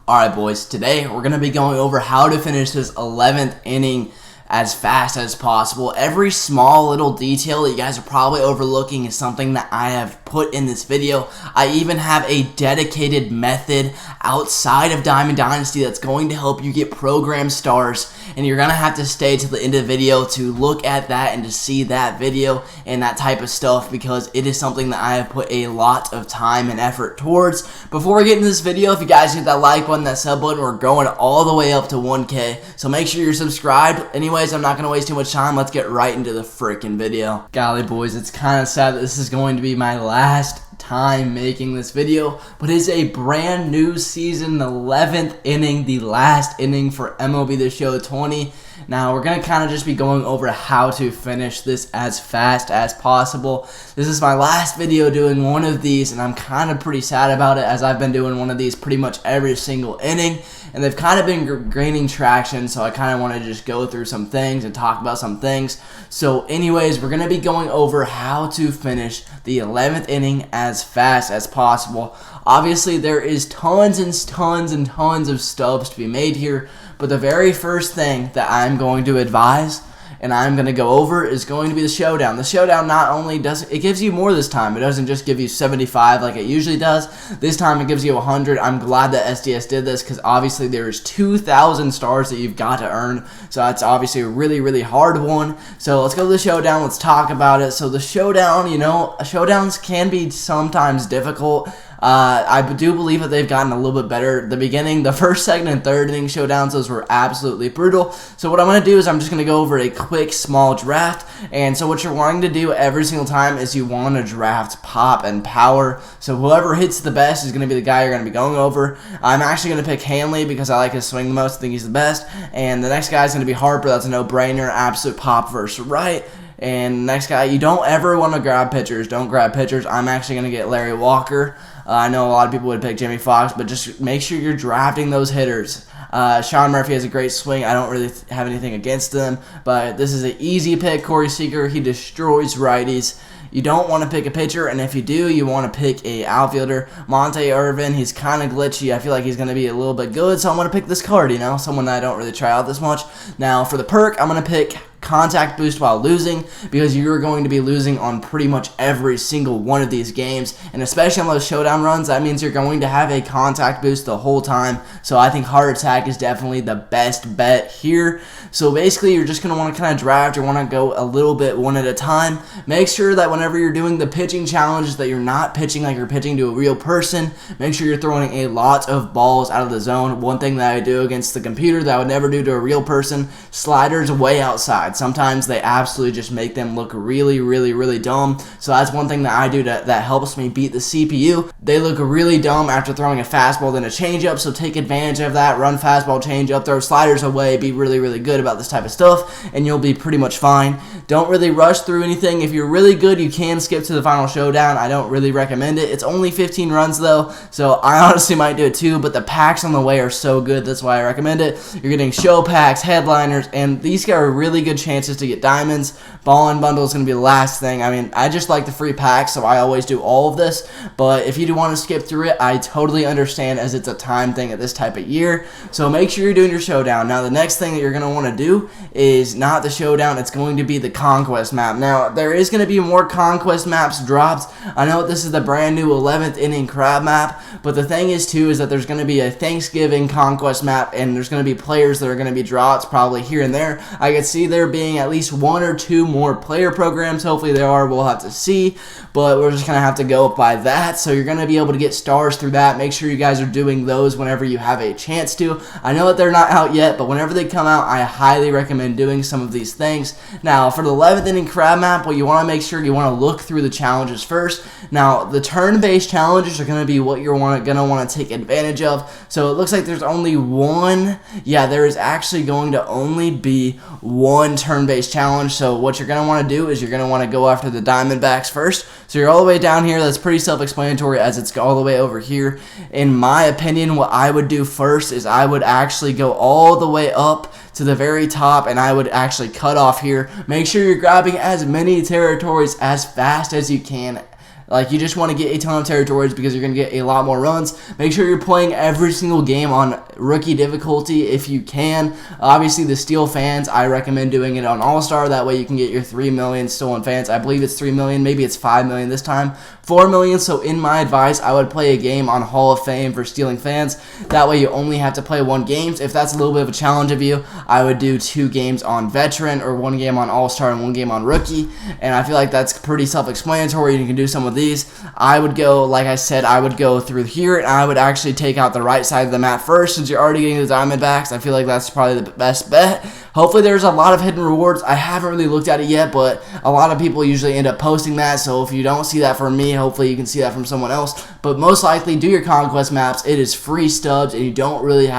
Alright boys, today we're going to be going over how to finish this 11th inning as fast as possible. Every small little detail that you guys are probably overlooking is something that I have put in this video. I even have a dedicated method outside of Diamond Dynasty that's going to help you get program stars, and you're going to have to stay to the end of the video to look at that and to see that video and that type of stuff, because it is something that I have put a lot of time and effort towards. Before we get into this video, if you guys hit that like button, that sub button, we're going all the way up to 1K, so make sure you're subscribed. Anyways, I'm not going to waste too much time. Let's get right into the freaking video. Golly boys, it's kind of sad that this is going to be my last time making this video, but it's a brand new season, the 11th inning, the last inning for MLB The Show 20. Now we're going to kind of just be going over how to finish this as fast as possible. This is my last video doing one of these, and I'm kind of pretty sad about it, as I've been doing one of these pretty much every single inning, and they've kind of been gaining traction, so I kind of want to just go through some things and talk about some things. So anyways, we're going to be going over how to finish the 11th inning as fast as possible. Obviously, there is tons and tons and tons of stubs to be made here, but the very first thing that I'm going to advise and I'm going to go over is going to be the showdown. The showdown not only it gives you more this time. It doesn't just give you 75 like it usually does. This time it gives you 100. I'm glad that SDS did this, because obviously there's 2,000 stars that you've got to earn. So that's obviously a really, really hard one. So let's go to the showdown. Let's talk about it. So the showdown, you know, showdowns can be sometimes difficult. I do believe that they've gotten a little bit better at the beginning. The first, second, and third inning showdowns, those were absolutely brutal. So what I'm going to do is I'm just going to go over a quick, small draft. And so what you're wanting to do every single time is you want to draft pop and power. So whoever hits the best is going to be the guy you're going to be going over. I'm actually going to pick Hanley because I like his swing the most. I think he's the best. And the next guy is going to be Harper. That's a no-brainer. Absolute pop versus right. And next guy, you don't ever want to grab pitchers. Don't grab pitchers. I'm actually going to get Larry Walker. I know a lot of people would pick Jimmy Fox, but just make sure you're drafting those hitters. Sean Murphy has a great swing. I don't really have anything against him, but this is an easy pick. Corey Seager, he destroys righties. You don't want to pick a pitcher, and if you do, you want to pick a outfielder. Monte Irvin, he's kind of glitchy. I feel like he's going to be a little bit good, so I'm going to pick this card, you know, someone that I don't really try out this much. Now, for the perk, I'm going to pick contact boost while losing, because you're going to be losing on pretty much every single one of these games, and especially on those showdown runs, that means you're going to have a contact boost the whole time. So I think heart attack is definitely the best bet here. So basically, you're just going to want to kind of draft. You want to go a little bit one at a time. Make sure that whenever you're doing the pitching challenges that you're not pitching like you're pitching to a real person. Make sure you're throwing a lot of balls out of the zone. One thing that I do against the computer that I would never do to a real person, sliders way outside. Sometimes they absolutely just make them look really, really, really dumb. So that's one thing that I do that helps me beat the CPU. They look really dumb after throwing a fastball then a changeup, so take advantage of that. Run fastball, changeup, throw sliders away, be really, really good about this type of stuff, and you'll be pretty much fine. Don't really rush through anything. If you're really good, you can skip to the final showdown. I don't really recommend it. It's only 15 runs though, so I honestly might do it too, but the packs on the way are so good. That's why I recommend it. You're getting show packs, headliners, and these are really good chances to get diamonds. Ball and bundle is going to be the last thing. I mean, I just like the free packs, so I always do all of this, but if you do want to skip through it, I totally understand, as it's a time thing at this type of year. So make sure you're doing your showdown. Now the next thing that you're going to want to do is not the showdown, it's going to be the conquest map. Now there is going to be more conquest maps dropped. I know this is the brand new 11th inning crab map, but the thing is too is that there's going to be a Thanksgiving conquest map, and there's going to be players that are going to be dropped probably here and there. I could see there being at least one or two more player programs. Hopefully there are, we'll have to see, but we're just going to have to go by that. So you're going to be able to get stars through that. Make sure you guys are doing those whenever you have a chance to. I know that they're not out yet, but whenever they come out, I highly recommend doing some of these things. Now for the 11th inning crab map, what you want to make sure you want to look through the challenges first. Now the turn-based challenges are going to be what you're going to want to take advantage of. So it looks like there's only one. Yeah, there is actually going to only be one turn-based challenge. So what you're going to want to do is you're going to want to go after the Diamondbacks first. So you're all the way down here. That's pretty self-explanatory, as it's all the way over here. In my opinion, what I would do first is I would actually go all the way up to the very top, and I would actually cut off here. Make sure you're grabbing as many territories as fast as you can Like, you just want to get a ton of territories because you're going to get a lot more runs. Make sure you're playing every single game on rookie difficulty if you can. Obviously, the steal fans, I recommend doing it on All-Star. That way you can get your 3 million stolen fans. I believe it's 3 million. Maybe it's 5 million this time. 4 million. So in my advice, I would play a game on Hall of Fame for stealing fans. That way you only have to play 1 game. If that's a little bit of a challenge of you, I would do 2 games on veteran or 1 game on All-Star and 1 game on rookie. And I feel like that's pretty self-explanatory. You can do some of these. I would go, like I said, I would go through here, and I would actually take out the right side of the map first. Since you're already getting the Diamondbacks, I feel like that's probably the best bet. Hopefully there's a lot of hidden rewards. I haven't really looked at it yet, but a lot of people usually end up posting that. So if you don't see that from me, hopefully you can see that from someone else. But most likely, do your conquest maps. It is free stubs, and you don't really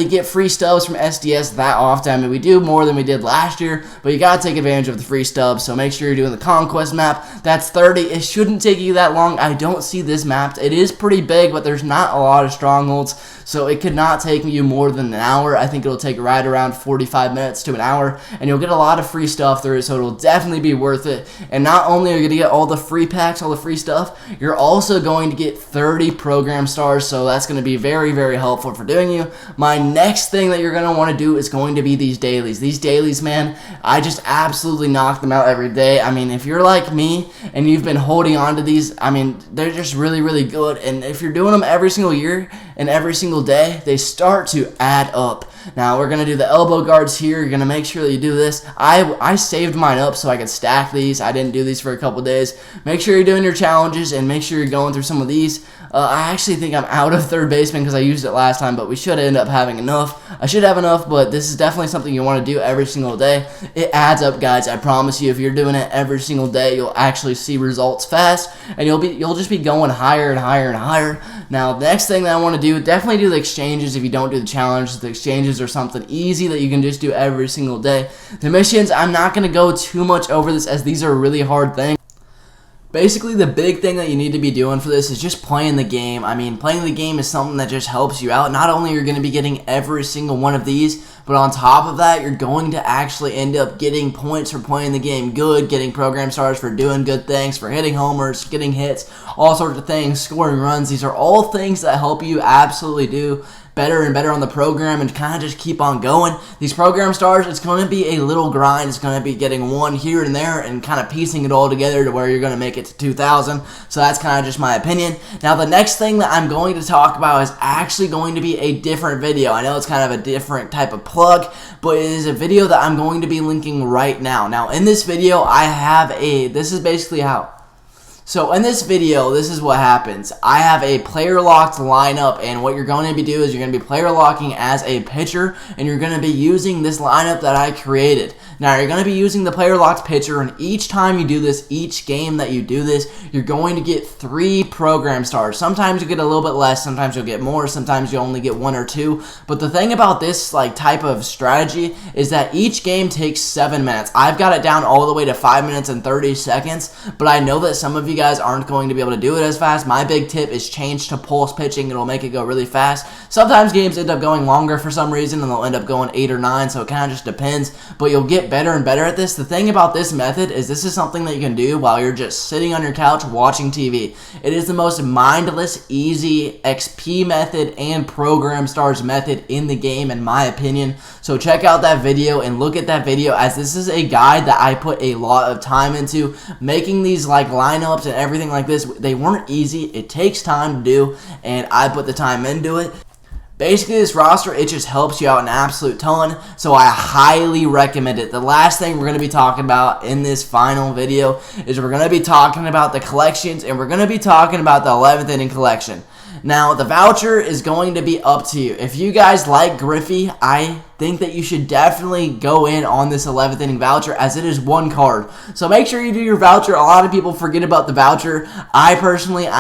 get free stubs from SDS that often. I mean, we do more than we did last year, but you gotta take advantage of the free stubs. So make sure you're doing the conquest map. That's 30. It shouldn't take you that long. I don't see this map. It is pretty big, but there's not a lot of strongholds, so it could not take you more than an hour. I think it'll take right around 45 minutes to an hour, and you'll get a lot of free stuff through it, so it'll definitely be worth it. And not only are you going to get all the free packs, all the free stuff, you're also going to get 30 program stars, so that's going to be very, very helpful for doing you. My next thing that you're going to want to do is going to be these dailies. These dailies, man, I just absolutely knock them out every day. I mean, if you're like me and you've been holding on to these, I mean, they're just really, really good. And if you're doing them every single year and every single day, they start to add up. Now, we're going to do the elbow guards here. You're going to make sure that you do this. I saved mine up so I could stack these. I didn't do these for a couple days. Make sure you're doing your challenges and make sure you're going through some of these. I actually think I'm out of third baseman because I used it last time, but we should end up having enough. I should have enough, but this is definitely something you want to do every single day. It adds up, guys. I promise you, if you're doing it every single day, you'll actually see results fast, and you'll just be going higher and higher and higher. Now, the next thing that I want to do, definitely do the exchanges if you don't do the challenges. The exchanges are something easy that you can just do every single day. The missions, I'm not going to go too much over this as these are really hard things. Basically, the big thing that you need to be doing for this is just playing the game. I mean, playing the game is something that just helps you out. Not only are you going to be getting every single one of these, but on top of that, you're going to actually end up getting points for playing the game good, getting program stars for doing good things, for hitting homers, getting hits, all sorts of things, scoring runs. These are all things that help you absolutely do better and better on the program and kind of just keep on going. These program stars, it's going to be a little grind. It's going to be getting one here and there and kind of piecing it all together to where you're going to make it to 2,000. So that's kind of just my opinion. Now, the next thing that I'm going to talk about is actually going to be a different video. I know it's kind of a different type of plug, but it is a video that I'm going to be linking right now. Now, in this video, this is basically how. So in this video, this is what happens. I have a player locked lineup, and what you're going to be doing is you're going to be player locking as a pitcher, and you're going to be using this lineup that I created. Now, you're going to be using the player locked pitcher, and each time you do this, each game that you do this, you're going to get 3 program stars. Sometimes you get a little bit less, sometimes you'll get more, sometimes you only get 1 or 2. But the thing about this type of strategy is that each game takes 7 minutes. I've got it down all the way to 5 minutes and 30 seconds, but I know that some of you guys aren't going to be able to do it as fast. My big tip is change to pulse pitching. It'll make it go really fast. Sometimes games end up going longer for some reason, and they'll end up going 8 or 9, so it kind of just depends. But you'll get better and better at this. The thing about this method is this is something that you can do while you're just sitting on your couch watching TV. It is the most mindless, easy XP method and program stars method in the game, in my opinion. So check out that video and look at that video, as this is a guide that I put a lot of time into. Making these lineups and everything like this, they weren't easy. It takes time to do, and I put the time into it. Basically, this roster, it just helps you out an absolute ton, so I highly recommend it. The last thing we're going to be talking about in this final video is we're going to be talking about the collections, and we're going to be talking about the 11th inning collection. Now, the voucher is going to be up to you. If you guys like Griffey, I think that you should definitely go in on this 11th inning voucher, as it is 1 card. So make sure you do your voucher. A lot of people forget about the voucher. I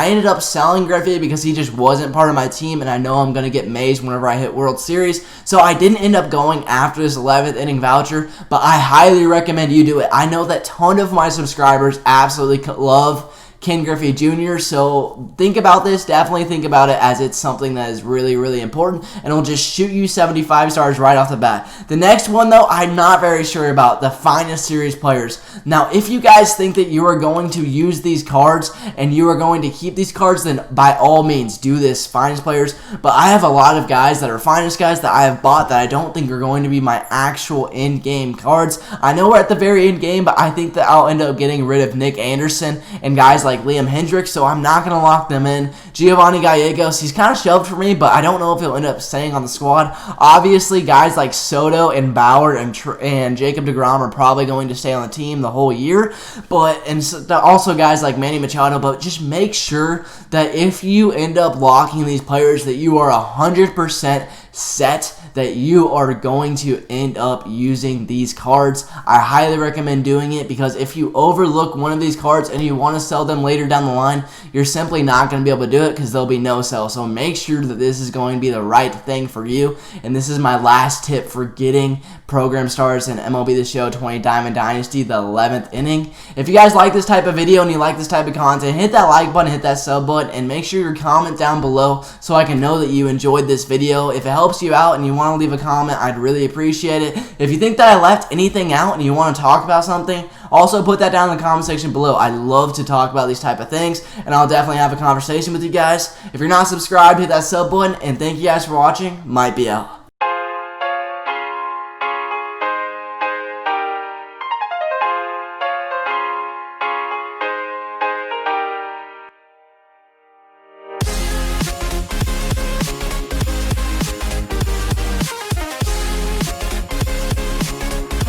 ended up selling Griffey because he just wasn't part of my team, and I know I'm going to get mazed whenever I hit World Series. So I didn't end up going after this 11th inning voucher, but I highly recommend you do it. I know that a ton of my subscribers absolutely love Ken Griffey Jr. So think about this. Definitely think about it, as it's something that is really, really important, and it'll just shoot you 75 stars right off the bat. The next one, though, I'm not very sure about. The finest series players. Now, if you guys think that you are going to use these cards and you are going to keep these cards, then by all means do this, finest players. But I have a lot of guys that are finest guys that I have bought that I don't think are going to be my actual in-game cards. I know we're at the very end game, but I think that I'll end up getting rid of Nick Anderson and guys like Liam Hendricks, so I'm not going to lock them in. Giovanni Gallegos, he's kind of shelved for me, but I don't know if he'll end up staying on the squad. Obviously, guys like Soto and Bauer and Jacob deGrom are probably going to stay on the team the whole year, and also guys like Manny Machado. But just make sure that if you end up locking these players, that you are 100% set that you are going to end up using these cards. I highly recommend doing it, because if you overlook one of these cards and you want to sell them later down the line, you're simply not going to be able to do it, because there'll be no sell. So make sure that this is going to be the right thing for you. And this is my last tip for getting program stars in MLB The Show 20 Diamond Dynasty, the 11th inning. If you guys like this type of video and you like this type of content, hit that like button, hit that sub button, and make sure you comment down below so I can know that you enjoyed this video. If it helps you out and you want to leave a comment, I'd really appreciate it. If you think that I left anything out and you want to talk about something, also put that down in the comment section below. I love to talk about these type of things, and I'll definitely have a conversation with you guys. If you're not subscribed, hit that sub button, and thank you guys for watching. Might be out.